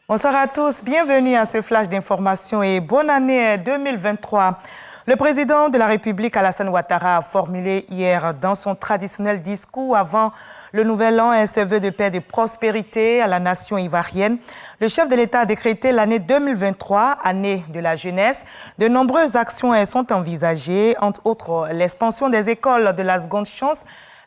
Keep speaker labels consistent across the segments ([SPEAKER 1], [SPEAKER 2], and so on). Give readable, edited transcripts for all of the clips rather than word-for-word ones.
[SPEAKER 1] Bonsoir à tous, bienvenue à ce flash d'information et bonne année 2023. Le président de la République, Alassane Ouattara, a formulé hier dans son traditionnel discours avant le nouvel an un vœu de paix et de prospérité à la nation ivoirienne. Le chef de l'État a décrété l'année 2023, année de la jeunesse. De nombreuses actions sont envisagées, entre autres l'expansion des écoles de la seconde chance,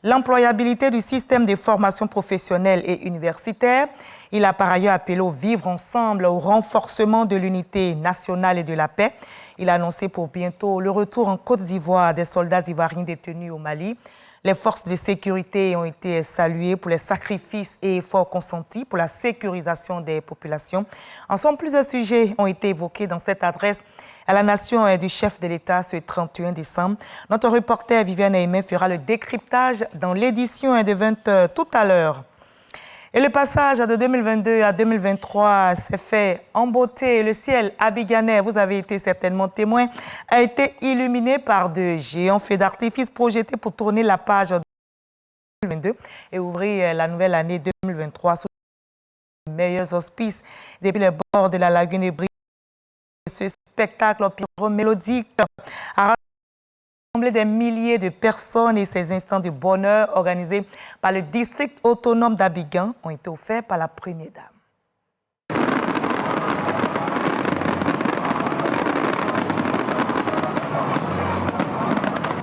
[SPEAKER 1] l'employabilité du système de formation professionnelle et universitaire. Il a par ailleurs appelé au vivre ensemble, au renforcement de l'unité nationale et de la paix. Il a annoncé pour bientôt le retour en Côte d'Ivoire des soldats ivoiriens détenus au Mali. Les forces de sécurité ont été saluées pour les sacrifices et efforts consentis pour la sécurisation des populations. En somme, plusieurs sujets ont été évoqués dans cette adresse à la nation du chef de l'État ce 31 décembre. Notre reporter Viviane Aimé fera le décryptage dans l'édition de 20h tout à l'heure. Et le passage de 2022 à 2023 s'est fait en beauté. Le ciel abidjanais, vous avez été certainement témoin, a été illuminé par de géants feux d'artifice projetés pour tourner la page de 2022 et ouvrir la nouvelle année 2023 sous les meilleurs auspices. Depuis les bords de la lagune de Brie, ce spectacle pyromélodique a rassemblé des milliers de personnes et ces instants de bonheur organisés par le district autonome d'Abidjan ont été offerts par la première dame.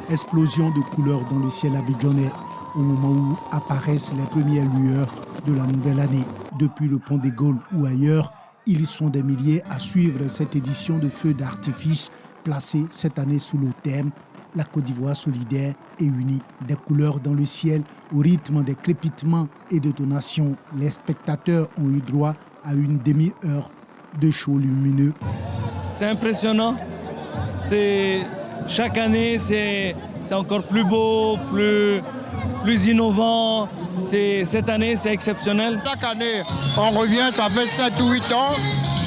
[SPEAKER 2] Explosion de couleurs dans le ciel abidjanais au moment où apparaissent les premières lueurs de la nouvelle année. Depuis le pont des Gaules ou ailleurs, ils sont des milliers à suivre cette édition de feux d'artifice placée cette année sous le thème « La Côte d'Ivoire solidaire et unie ». Des couleurs dans le ciel au rythme des crépitements et de donations. Les spectateurs ont eu droit à une demi-heure de show lumineux.
[SPEAKER 3] C'est impressionnant. Chaque année, c'est encore plus beau, plus innovant. Cette année, c'est exceptionnel.
[SPEAKER 4] Chaque année, on revient, ça fait 7 ou 8 ans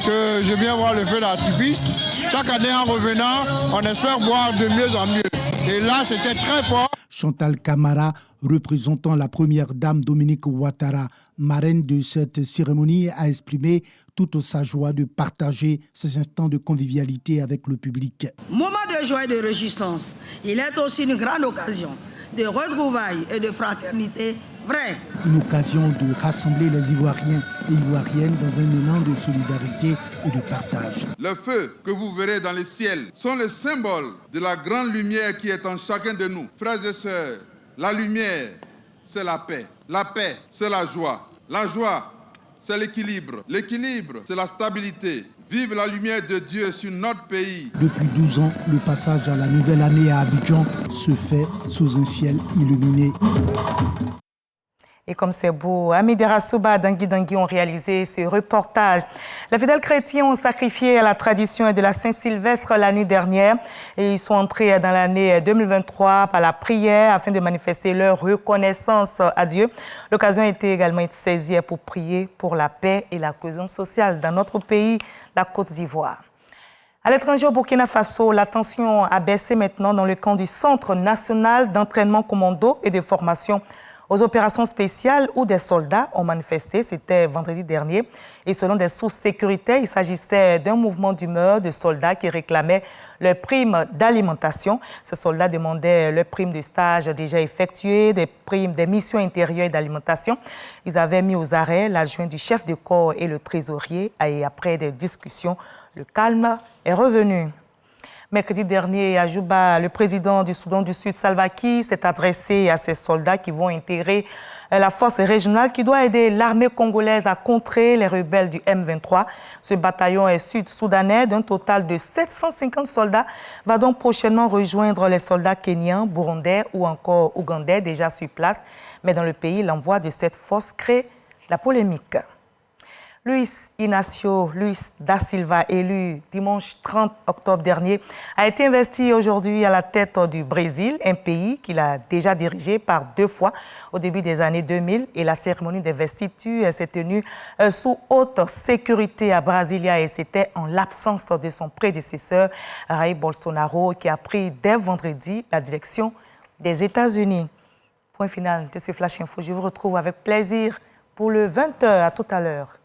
[SPEAKER 4] que je viens voir le feu d'artifice. Chaque année, en revenant, on espère voir de mieux en mieux. Et là, c'était très fort.
[SPEAKER 2] Chantal Camara, représentant la première dame Dominique Ouattara, marraine de cette cérémonie, a exprimé toute sa joie de partager ces instants de convivialité avec le public.
[SPEAKER 5] Moment de joie et de réjouissance, il est aussi une grande occasion de retrouvailles et de fraternité vraie.
[SPEAKER 2] Une occasion de rassembler les Ivoiriens et Ivoiriennes dans un élan de solidarité et de partage.
[SPEAKER 6] Les feux que vous verrez dans le ciel sont le symbole de la grande lumière qui est en chacun de nous. Frères et sœurs, la lumière, c'est la paix. La paix, c'est la joie. La joie, c'est l'équilibre. L'équilibre, c'est la stabilité. Vive la lumière de Dieu sur notre pays.
[SPEAKER 2] Depuis 12 ans, le passage à la nouvelle année à Abidjan se fait sous un ciel illuminé.
[SPEAKER 1] Et comme c'est beau, Amidera Souba Dangui ont réalisé ce reportage. Les fidèles chrétiens ont sacrifié à la tradition de la Saint-Sylvestre la nuit dernière et ils sont entrés dans l'année 2023 par la prière afin de manifester leur reconnaissance à Dieu. L'occasion a été également saisie pour prier pour la paix et la cohésion sociale dans notre pays, la Côte d'Ivoire. À l'étranger, au Burkina Faso, la tension a baissé maintenant dans le camp du Centre national d'entraînement commando et de formation aux opérations spéciales où des soldats ont manifesté, c'était vendredi dernier. Et selon des sources sécuritaires, il s'agissait d'un mouvement d'humeur de soldats qui réclamaient leur prime d'alimentation. Ces soldats demandaient leur prime de stage déjà effectué, des primes des missions intérieures et d'alimentation. Ils avaient mis aux arrêts l'adjoint du chef de corps et le trésorier. Et après des discussions, le calme est revenu. Mercredi dernier, à Juba, le président du Soudan du Sud, Salva Kiir, s'est adressé à ces soldats qui vont intégrer la force régionale qui doit aider l'armée congolaise à contrer les rebelles du M23. Ce bataillon est sud-soudanais d'un total de 750 soldats, va donc prochainement rejoindre les soldats kenyans, burundais ou encore ougandais déjà sur place. Mais dans le pays, l'envoi de cette force crée la polémique. Luis Inácio da Silva, élu dimanche 30 octobre dernier, a été investi aujourd'hui à la tête du Brésil, un pays qu'il a déjà dirigé par 2 fois au début des années 2000. Et la cérémonie d'investiture s'est tenue sous haute sécurité à Brasilia et c'était en l'absence de son prédécesseur, Jair Bolsonaro, qui a pris dès vendredi la direction des États-Unis. Point final de ce Flash Info. Je vous retrouve avec plaisir pour le 20h. À tout à l'heure.